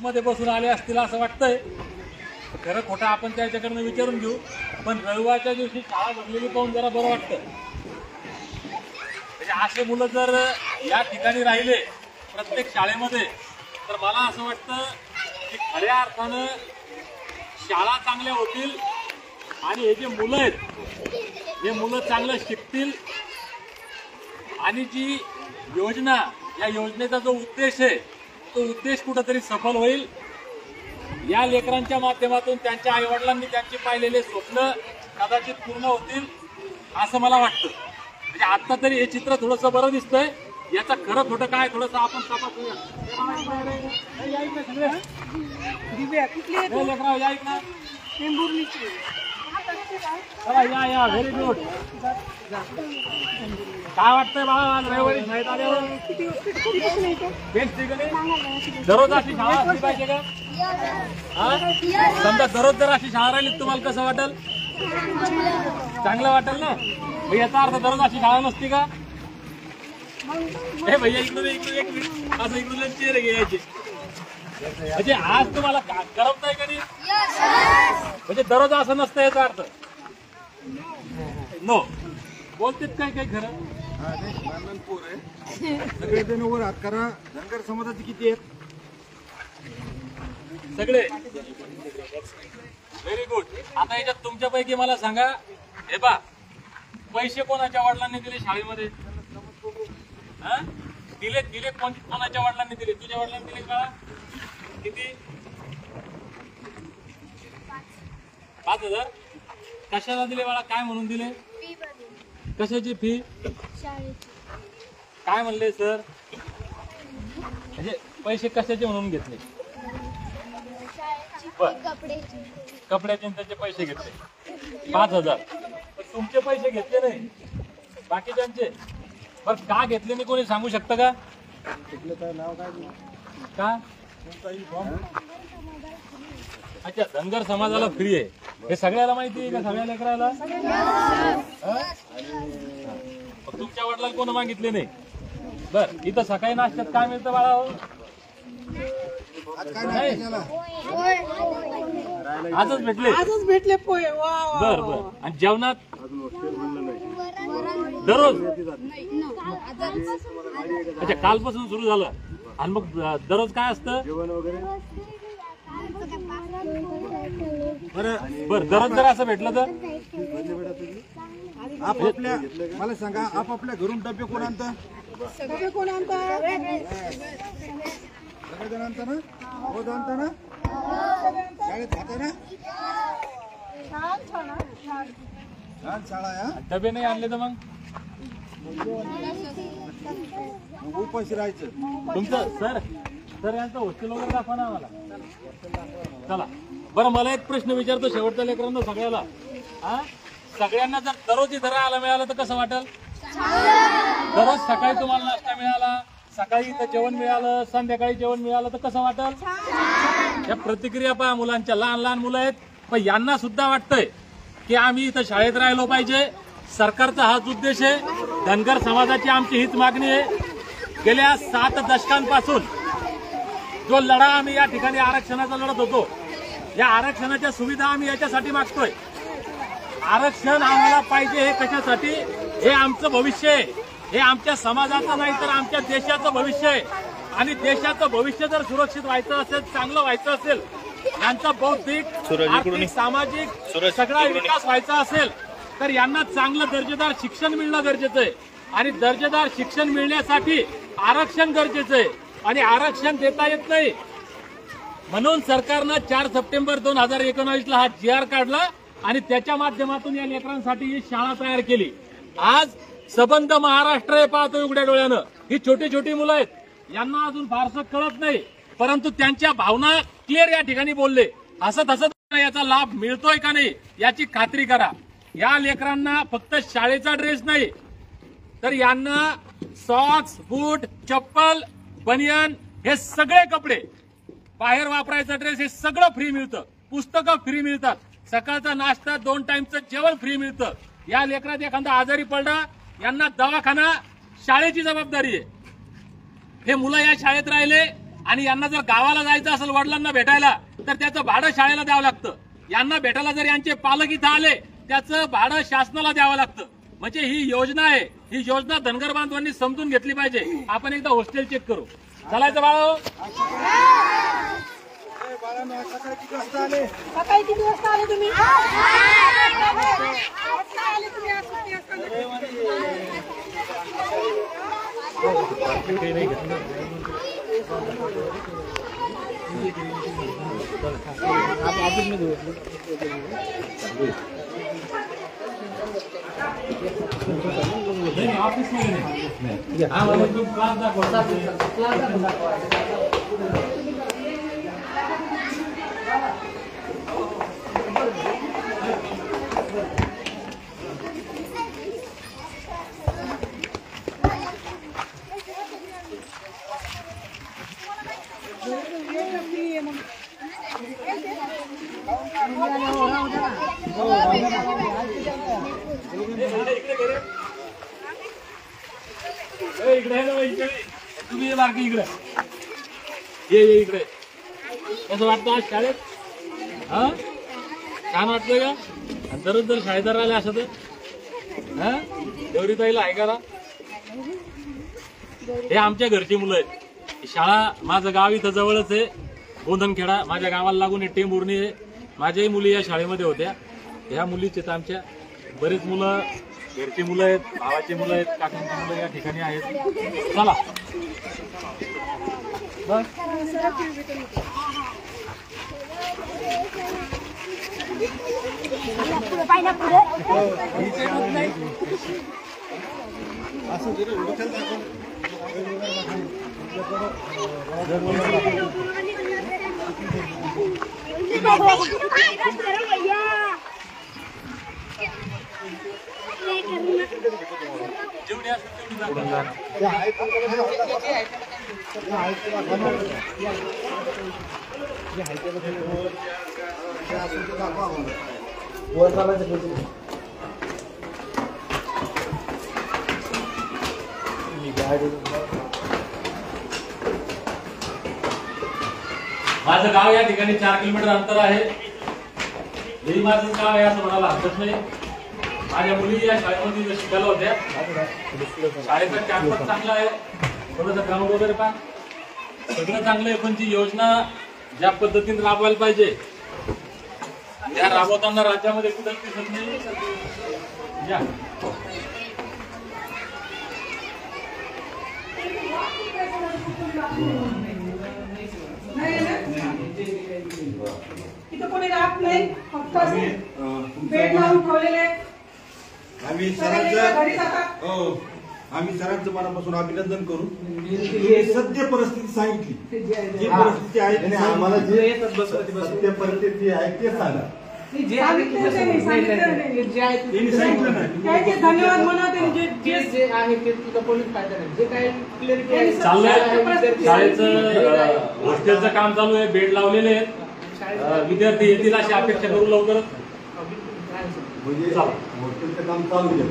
बसमध्ये बसून आले असतील असं वाटतंय. खरं खोटं आपण त्याच्याकडनं विचारून घेऊ. पण रविवारच्या दिवशी शाळा भरलेली पाहून जरा बरं वाटतं. म्हणजे असे मुलं जर या ठिकाणी राहिले प्रत्येक शाळेमध्ये तर मला असं वाटतं की खऱ्या अर्थानं शाळा चांगल्या होतील आणि हे जे मुलं आहेत हे मुलं चांगलं शिकतील आणि जी योजना या योजनेचा जो उद्देश आहे तो उद्देश कुठंतरी सफल होईल. या लेकरांच्या माध्यमातून त्यांच्या आईवडिलांनी त्यांचे पाहिलेले स्वप्न कदाचित पूर्ण होतील असं मला वाटतं. म्हणजे आता तरी हे चित्र थोडंसं बरं दिसतंय. याचा खरं खोटं काय थोडंसं आपण तपासूया. या व्हेरी गुड. काय वाटतंय बाळा आज रविवारी शाळेत आल्यावर? बेस्ट दररोज अशी शाळा असली पाहिजे का? समजा दररोज जर अशी शाळा राहिली तुम्हाला कसं वाटेल? चांगलं वाटेल ना. याचा अर्थ दररोज अशी शाळा नसती का? हे भैया इकडून एक मिनिट असं इकडून चेहरे घ्यायचे. म्हणजे आज तुम्हाला करत नाही कधी? म्हणजे दररोज असं नसतं याचा अर्थ? नो बोलतेत काय काय खरं? पोर आहे सगळे जण वर हात करा. धनगर समाजाचे किती आहेत? सगळे. Very good. आता याच्यात तुमच्यापैकी मला सांगा, हे बा पैसे कोणाच्या वडिलांनी दिले शाळेमध्ये? दिले कोणाच्या वडिलांनी दिले? तुझ्या वडिलांनी दिले का? किती? 5,000. कशाला दिले बाळा? काय म्हणून दिले? कशाची फी? काय म्हणले सर? म्हणजे पैसे कशाचे म्हणून घेतले? कपड्याचे त्याचे पैसे घेतले 5,000. तुमचे पैसे घेतले नाही बाकीच्यांचे. बरं का घेतले नाही कोणी सांगू शकतं का? का? अच्छा धनगर समाजाला फ्री आहे हे सगळ्याला माहिती आहे का? सगळ्या लेकराला? तुमच्या वडिलांना कोण मागितले नाही? बर इथं सकाळी नाश्त्यात काय मिळतं बाळा? आजच भेटले पोहे. बर बर. आणि जेवणात दररोज? अच्छा कालपासून सुरू झालं. आणि मग दररोज काय असतं? जेवण वगैरे? बर दररोज जर असं भेटलं तर? आपापल्या मला सांगा आपापल्या घरून डबे कोण आणतं? सगळेजण आणता ना? रोज आणता ना? शाळेत खाता ना? छान शाळा आहे. डबे नाही आणले तर मग उपाशी राहायचं. तुमचं सर यांचं हॉस्टेल वगैरे दाखवा ना आम्हाला. चला बरं मला एक प्रश्न विचारतो शेवटच्या लेकरांना सगळ्याला. सगळ्यांना जर दररोज इथं राहायला मिळालं तर कसं वाटेल? दररोज सकाळी तुम्हाला नाश्ता मिळाला, सकाळी इथं जेवण मिळालं, संध्याकाळी जेवण मिळालं तर कसं वाटेल? या प्रतिक्रिया पहा मुलांच्या. लहान लहान मुलं आहेत पण यांना सुद्धा वाटतंय की आम्ही इथं शाळेत राहिलो पाहिजे. सरकारचा हाच उद्देश आहे. धनगर समाजाची आमची हीच मागणी आहे. गेल्या 7 दशकांपासून जो लढा आम्ही या ठिकाणी आरक्षणाचा लढत होतो या आरक्षणाच्या सुविधा आम्ही याच्यासाठी मागतोय. आरक्षण आम्हाला पाहिजे हे कशासाठी? हे आमचं भविष्य आहे. हे आमच्या समाजाचं नाही तर आमच्या देशाचं भविष्य आहे. आणि देशाचं भविष्य जर सुरक्षित व्हायचं असेल, चांगलं व्हायचं असेल, यांचा बौद्धिक आर्थिक सामाजिक सगळा विकास व्हायचा असेल तर यांना चांगलं दर्जेदार शिक्षण मिळणं गरजेचं आहे. आणि दर्जेदार शिक्षण मिळण्यासाठी आरक्षण गरजेचं आहे. आणि आरक्षण देता येत नाही म्हणून सरकारनं 4 सप्टेंबर 2019 हा GR काढला आणि त्याच्या माध्यमातून या लेकरांसाठी ही शाळा तयार केली. आज सबंध महाराष्ट्र हे पाहतोय उघड्या डोळ्यानं. ही छोटी छोटी मुलं आहेत, यांना अजून फारसं कळत नाही, परंतु त्यांच्या भावना क्लिअर या ठिकाणी बोलले. हसत हसत याचा लाभ मिळतोय का नाही याची खात्री करा. या लेकरांना फक्त शाळेचा ड्रेस नाही तर यांना सॉक्स, बूट, चप्पल, बनियान हे सगळे कपडे, बाहेर वापरायचा ड्रेस हे सगळं फ्री मिळतं. पुस्तकं फ्री मिळतात. सकाळचा नाश्ता 2 टाइमचं जेवण फ्री मिळतं. या लेकरात एखादा आजारी पडला यांना दवाखाना शाळेची जबाबदारी आहे. हे मुलं या शाळेत राहिले आणि यांना जर गावाला जायचं असेल वडिलांना भेटायला तर त्याचं भाडं शाळेला द्यावं लागतं. यांना भेटायला जर यांचे पालक इथं आले त्याचं भाडं शासनाला द्यावं लागतं. म्हणजे ही योजना आहे, ही योजना धनगर बांधवांनी समजून घेतली पाहिजे. आपण एकदा हॉस्टेल चेक करू. चालायचं बाळा. सकाळी किती वाजता आले? सकाळी किती वाजता आले तुम्ही? ऑफिस मध्ये क्लास दाखवा. इकडे आहे ना इकडे. तुम्ही ये बारकी इकडे ये इकडे. कसं वाटतं आज शाळेत? हा छान वाटतंय का? दररोज जर शाळेत राहिले असं तर हा देवरी ताईला आहे करा. हे आमच्या घरची मुलं आहेत. शाळा माझं गाव इथं जवळच आहे, बोधनखेडा. माझ्या गावाला लागून टेंभुर्णी आहे. माझ्याही मुली या शाळेमध्ये होत्या. ह्या मुलीच आहेत आमच्या. बरेच मुलं घरची मुलं आहेत, भावाची मुलं आहेत, काकांची मुलं या ठिकाणी आहेत. चला बस. जेवढी असेल तेवढी माझं गाव या ठिकाणी 4 किलोमीटर अंतर आहे. हे माझं गाव आहे असं म्हणायला हरकत नाही. माझ्या मुली या शाळेमध्ये शिकायला होत्या. शाळेचा कॅम्पस चांगला आहे, थोडंसं ग्राउंड वगैरे पण सगळं चांगलं आहे. पण ती योजना ज्या पद्धतीने राबवायला पाहिजे त्या राबवताना राज्यामध्ये कुठंच दिसत नाही. इथं कोणी राहत नाही, फक्त बेड लावून ठेवलेले. आम्ही सरांचं मनापासून अभिनंदन करू. सत्य परिस्थिती सांगितली, जी परिस्थिती आहे आम्हाला जे सत्य परिस्थिती आहे ते सांगा. धन्यवाद म्हणा. चाललंय शाळेचं हॉस्टेलचं काम चालू आहे. बेड लावलेले आहेत. विद्यार्थी येतील अशी अपेक्षा करू लवकरच. म्हणजे हॉस्टेलचं काम चालू केलं.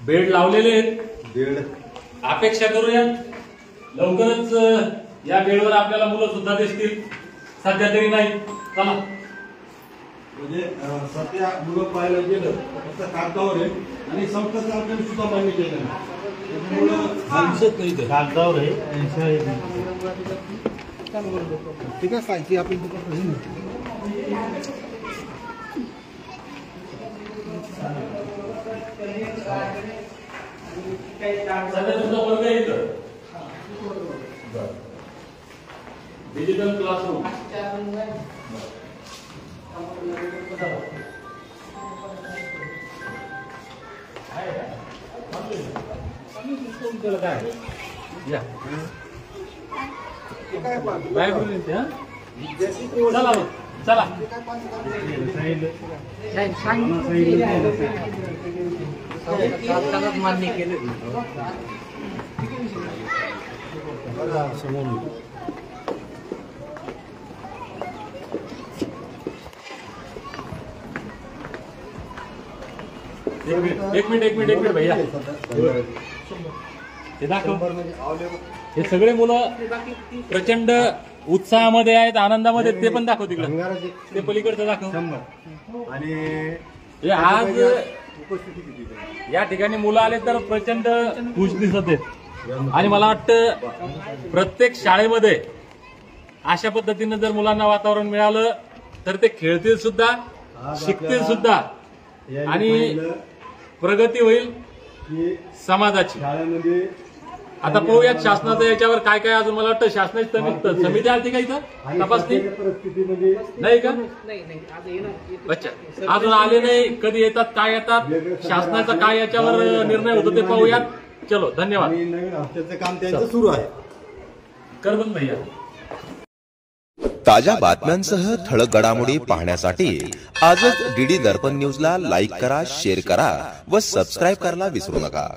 बेड लावलेले आहेत. बेड अपेक्षा करूया लवकरच या बेडवर आपल्याला मुलं सुद्धा दिसतील. सध्या तरी नाही. चला. म्हणजे सध्या मुलं पाहायला गेलं तर कागदावर आहे आणि संस्थाचं आपल्याला सुद्धा मान्य केलं नाही. कागदावर आहे. ठीक आहे सायची आपण सध्या तुमचा वर्ग आहे इथं. Digital classroom. लायब्ररी चला मग, चला. मान्य केलं. एक मिनिट भैया, हे दाखव. हे सगळे मुलं प्रचंड उत्साहामध्ये आहेत, आनंदामध्ये आहेत. ते पण दाखव तिकडं, ते पलीकडचं दाखव. आणि हे आज या ठिकाणी मुलं आले तर प्रचंड खुश दिसत आहेत. आणि मला वाटतं प्रत्येक शाळेमध्ये अशा पद्धतीनं जर मुलांना वातावरण मिळालं तर ते खेळतील सुद्धा, शिकतील सुद्धा आणि प्रगती होईल समाजाची. शाळेमध्ये आता पाहूयात शासनाचं याच्यावर काय काय. अजून मला वाटतं शासनाची समिती आली का इथं तपासणी परिस्थितीमध्ये नाही का? अच्छा, अजून आले नाही. कधी येतात, काय येतात, शासनाचा काय याच्यावर निर्णय होतो ते पाहूयात. चलो, धन्यवाद. आणि नवीन हप्त्याचं काम त्यांचं सुरू आहे. कर बंद भैया. ताज्या बातम्यांसह ठळक घडामोडी पाहण्यासाठी आजच डीडी दर्पण न्यूजला लाईक करा, शेअर करा व सबस्क्राईब करायला विसरू नका.